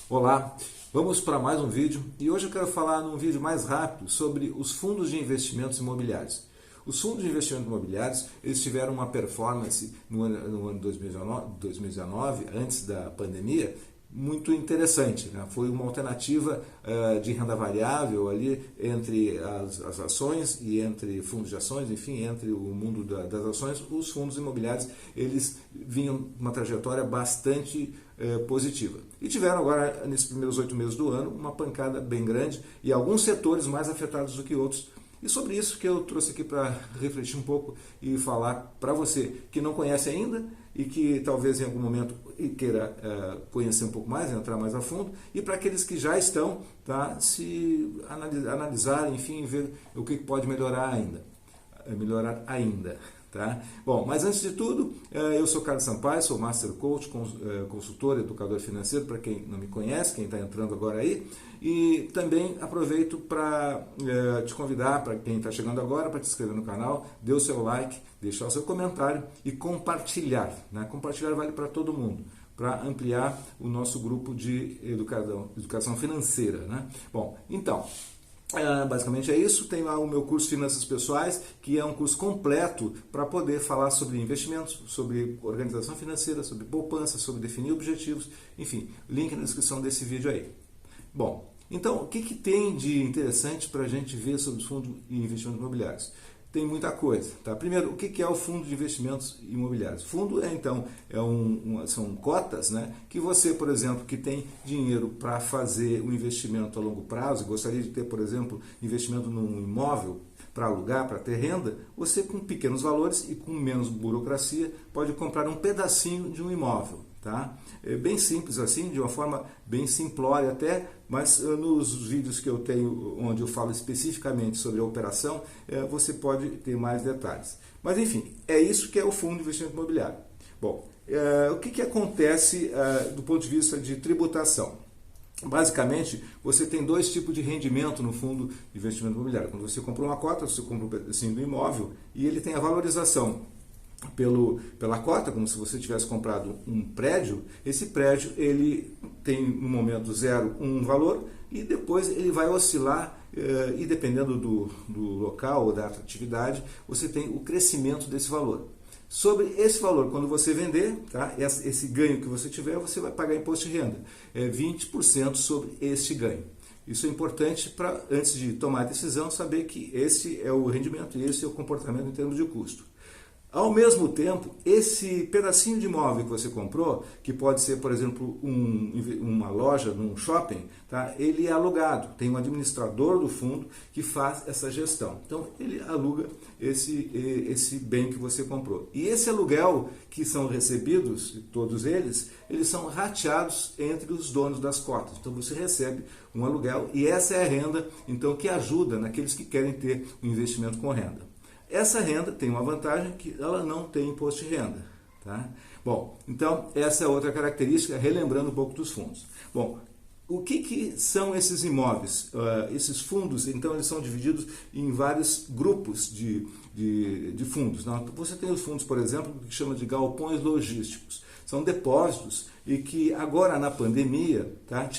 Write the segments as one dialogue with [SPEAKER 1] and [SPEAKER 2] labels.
[SPEAKER 1] Olá, vamos para mais um vídeo e hoje eu quero falar num vídeo mais rápido sobre os fundos de investimentos imobiliários. Os fundos de investimentos imobiliários eles tiveram uma performance no ano 2019, antes da pandemia, muito interessante, né? Foi uma alternativa de renda variável ali entre as ações e entre fundos de ações, enfim, entre o mundo das ações. Os fundos imobiliários eles vinham uma trajetória bastante positiva. E tiveram agora, nesses primeiros 8 meses do ano, uma pancada bem grande e alguns setores mais afetados do que outros. E sobre isso que eu trouxe aqui para refletir um pouco e falar para você que não conhece ainda e que talvez em algum momento queira conhecer um pouco mais, entrar mais a fundo, e para aqueles que já estão, tá, se analisar, enfim, ver o que pode melhorar ainda. Tá? Bom, mas antes de tudo, eu sou Carlos Sampaio, sou Master Coach, consultor, educador financeiro, para quem não me conhece, quem está entrando agora aí, e também aproveito para te convidar, para quem está chegando agora, para te inscrever no canal, dê o seu like, deixar o seu comentário e compartilhar, né? Compartilhar vale para todo mundo, para ampliar o nosso grupo de educação financeira, né? Bom, então, basicamente é isso. Tem lá o meu curso Finanças Pessoais, que é um curso completo para poder falar sobre investimentos, sobre organização financeira, sobre poupança, sobre definir objetivos, enfim, link na descrição desse vídeo aí. Bom, então o que tem de interessante para a gente ver sobre os fundos de investimentos imobiliários? Tem muita coisa. Tá? Primeiro, o que é o fundo de investimentos imobiliários? Fundo são cotas, né, que você, por exemplo, que tem dinheiro para fazer um investimento a longo prazo, gostaria de ter, por exemplo, investimento num imóvel para alugar, para ter renda, você com pequenos valores e com menos burocracia pode comprar um pedacinho de um imóvel. Tá? É bem simples assim, de uma forma bem simplória até, mas nos vídeos que eu tenho, onde eu falo especificamente sobre a operação, você pode ter mais detalhes. Mas enfim, é isso que é o fundo de investimento imobiliário. Bom, o que acontece do ponto de vista de tributação? Basicamente, você tem dois tipos de rendimento no fundo de investimento imobiliário. Quando você compra uma cota, você compra um pedacinho do imóvel e ele tem a valorização pela cota, como se você tivesse comprado um prédio. Esse prédio ele tem no momento zero um valor e depois ele vai oscilar e dependendo do local ou da atratividade, você tem o crescimento desse valor. Sobre esse valor, quando você vender, tá, esse ganho que você tiver, você vai pagar imposto de renda, 20% sobre este ganho. Isso é importante para, antes de tomar a decisão, saber que esse é o rendimento e esse é o comportamento em termos de custo. Ao mesmo tempo, esse pedacinho de imóvel que você comprou, que pode ser, por exemplo, uma loja num shopping, tá? Ele é alugado, tem um administrador do fundo que faz essa gestão. Então, ele aluga esse bem que você comprou. E esse aluguel que são recebidos, todos eles são rateados entre os donos das cotas. Então, você recebe um aluguel e essa é a renda, então, que ajuda naqueles que querem ter um investimento com renda. Essa renda tem uma vantagem que ela não tem imposto de renda. Tá? Bom, então essa é outra característica, relembrando um pouco dos fundos. Bom, o que são esses imóveis? Esses fundos, então, eles são divididos em vários grupos de fundos. Não? Você tem os fundos, por exemplo, que chama de galpões logísticos. São depósitos e que agora na pandemia, tá,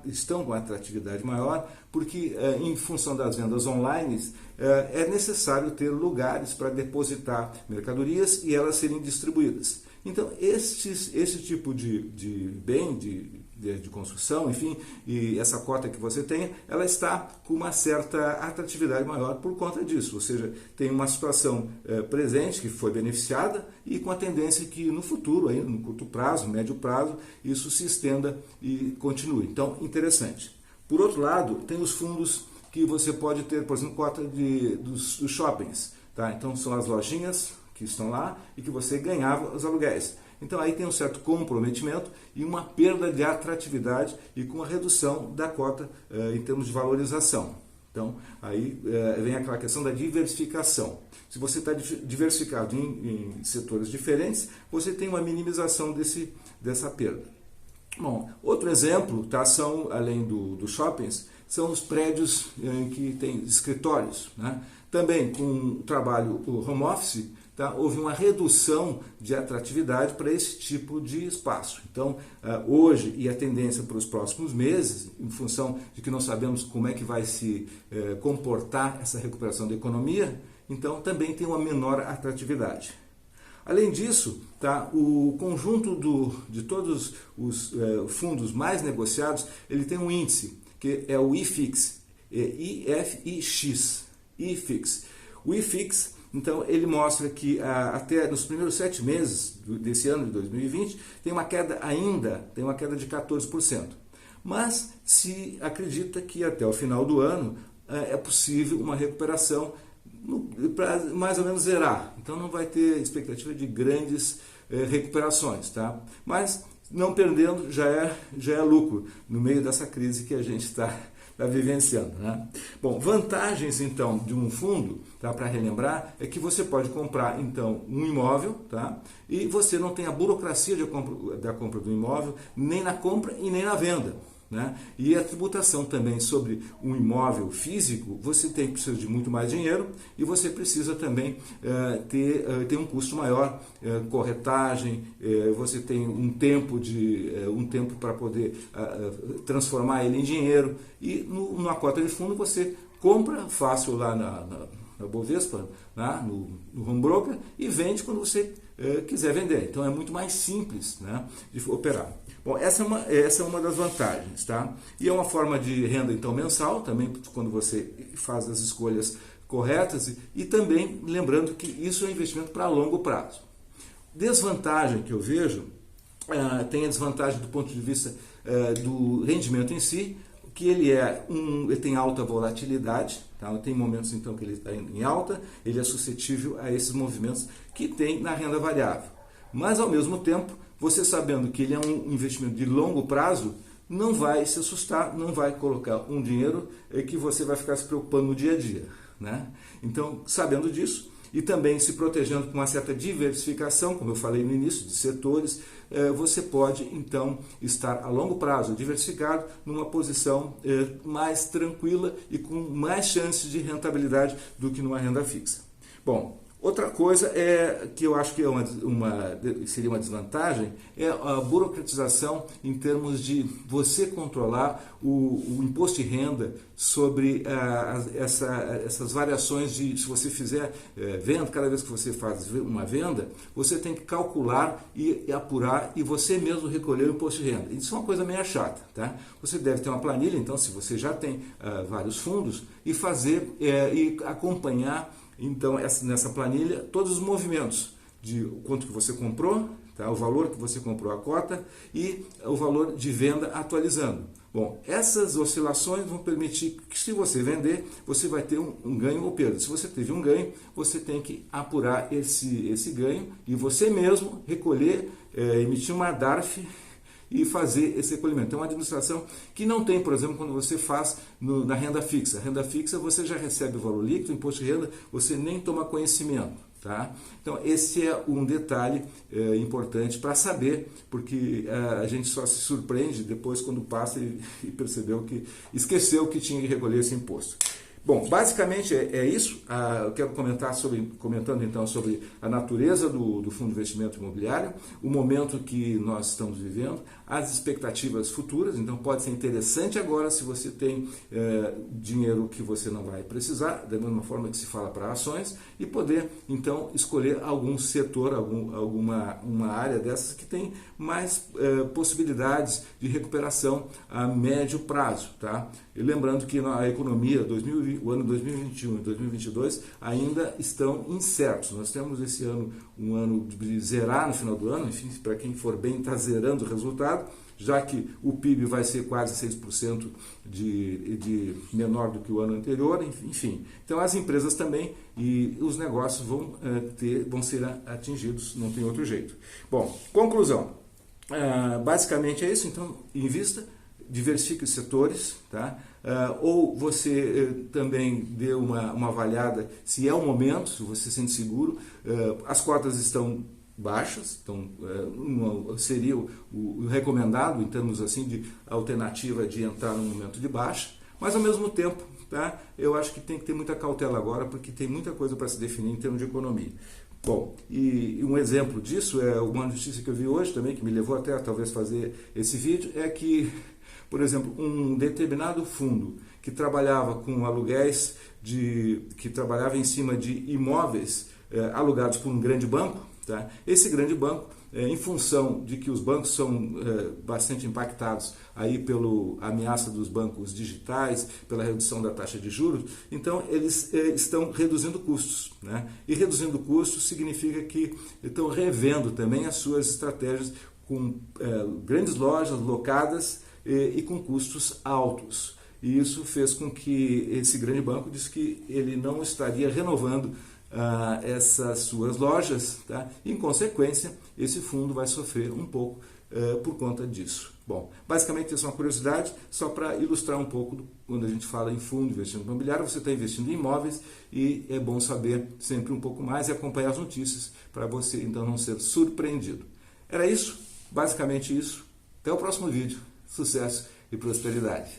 [SPEAKER 1] estão com uma atratividade maior, porque em função das vendas online é necessário ter lugares para depositar mercadorias e elas serem distribuídas. Então, esse tipo de bem, de construção, enfim, e essa cota que você tem, ela está com uma certa atratividade maior por conta disso, ou seja, tem uma situação presente que foi beneficiada e com a tendência que no futuro, aí, no curto prazo, no médio prazo, isso se estenda e continue. Então, interessante. Por outro lado, tem os fundos que você pode ter, por exemplo, cota dos shoppings. Tá? Então, são as lojinhas que estão lá e que você ganhava os aluguéis. Então, aí tem um certo comprometimento e uma perda de atratividade e com a redução da cota em termos de valorização. Então, aí vem aquela questão da diversificação. Se você está diversificado em setores diferentes, você tem uma minimização dessa perda. Bom, outro exemplo, tá, além dos shoppings, são os prédios em que tem escritórios, né? Também com o trabalho home office, tá, houve uma redução de atratividade para esse tipo de espaço. Então, hoje, e a tendência para os próximos meses, em função de que não sabemos como é que vai se comportar essa recuperação da economia, então também tem uma menor atratividade. Além disso, tá, o conjunto de todos os fundos mais negociados, ele tem um índice, que é o IFIX, IFIX. O IFIX, então, ele mostra que até nos primeiros 7 meses desse ano de 2020, tem uma queda de 14%. Mas se acredita que até o final do ano é possível uma recuperação para mais ou menos zerar. Então não vai ter expectativa de grandes recuperações, tá? Mas não perdendo já é lucro no meio dessa crise que a gente está vivenciando, né? Bom, vantagens então de um fundo, tá, para relembrar, é que você pode comprar então um imóvel, tá? E você não tem a burocracia da compra do imóvel, nem na compra e nem na venda, né? E a tributação também sobre um imóvel físico, você precisa de muito mais dinheiro e você precisa também ter um custo maior, corretagem, você tem um tempo para poder transformar ele em dinheiro, e numa cota de fundo você compra fácil lá na Bovespa, né, no home broker, e vende quando você quiser vender. Então é muito mais simples, né, de operar. Bom, essa é uma das vantagens, tá? E é uma forma de renda então mensal, também quando você faz as escolhas corretas, e também lembrando que isso é um investimento para longo prazo. Desvantagem que eu vejo, tem a desvantagem do ponto de vista do rendimento em si, que ele tem alta volatilidade, tá? Tem momentos então que ele está em alta, ele é suscetível a esses movimentos que tem na renda variável. Mas ao mesmo tempo, você sabendo que ele é um investimento de longo prazo, não vai se assustar, não vai colocar um dinheiro que você vai ficar se preocupando no dia a dia, né? Então, sabendo disso, e também se protegendo com uma certa diversificação, como eu falei no início, de setores, você pode então estar a longo prazo diversificado numa posição mais tranquila e com mais chances de rentabilidade do que numa renda fixa. Bom, outra coisa que eu acho que seria uma desvantagem é a burocratização em termos de você controlar o imposto de renda sobre essas variações de, se você fizer venda, cada vez que você faz uma venda, você tem que calcular e apurar e você mesmo recolher o imposto de renda. Isso é uma coisa meio chata, tá? Você deve ter uma planilha, então, se você já tem vários fundos, e fazer e acompanhar então nessa planilha todos os movimentos de quanto que você comprou, tá? O valor que você comprou a cota e o valor de venda atualizando. Bom, essas oscilações vão permitir que, se você vender, você vai ter um ganho ou perda. Se você teve um ganho, você tem que apurar esse ganho e você mesmo recolher, emitir uma DARF e fazer esse recolhimento. É uma administração que não tem, por exemplo, quando você faz na renda fixa. A renda fixa você já recebe o valor líquido, o imposto de renda, você nem toma conhecimento, tá? Então esse é um detalhe importante para saber, porque a gente só se surpreende depois quando passa e percebeu que esqueceu que tinha que recolher esse imposto. Bom, basicamente é isso. Eu quero comentando então sobre a natureza do fundo de investimento imobiliário, o momento que nós estamos vivendo, as expectativas futuras. Então pode ser interessante agora se você tem dinheiro que você não vai precisar, da mesma forma que se fala para ações, e poder então escolher algum setor, uma área dessas que tem mais possibilidades de recuperação a médio prazo, tá? E lembrando que a economia, o ano 2021 e 2022 ainda estão incertos. Nós temos esse ano um ano de zerar no final do ano, enfim, para quem for bem está zerando o resultado, já que o PIB vai ser quase 6% de menor do que o ano anterior, enfim. Então as empresas também e os negócios vão ser atingidos, não tem outro jeito. Bom, conclusão. Basicamente é isso, então invista, diversifique os setores, tá? Ou você também dê uma avaliada se é o momento, se você se sente seguro. As cotas estão baixas, então seria o recomendado em termos assim de alternativa de entrar no momento de baixa, mas ao mesmo tempo, tá? Eu acho que tem que ter muita cautela agora, porque tem muita coisa para se definir em termos de economia. Bom, e um exemplo disso é uma notícia que eu vi hoje também, que me levou até a talvez fazer esse vídeo, é que, por exemplo, um determinado fundo que trabalhava com aluguéis, que trabalhava em cima de imóveis alugados por um grande banco, tá? Esse grande banco, em função de que os bancos são bastante impactados aí pela ameaça dos bancos digitais, pela redução da taxa de juros, então eles estão reduzindo custos, né? E reduzindo custos significa que estão revendo também as suas estratégias com grandes lojas locadas e com custos altos. E isso fez com que esse grande banco disse que ele não estaria renovando essas suas lojas, tá? Em consequência, esse fundo vai sofrer um pouco por conta disso. Bom, basicamente isso é uma curiosidade, só para ilustrar um pouco quando a gente fala em fundo de investimento imobiliário, você está investindo em imóveis e é bom saber sempre um pouco mais e acompanhar as notícias para você então não ser surpreendido. Era isso, basicamente isso. Até o próximo vídeo. Sucesso e prosperidade.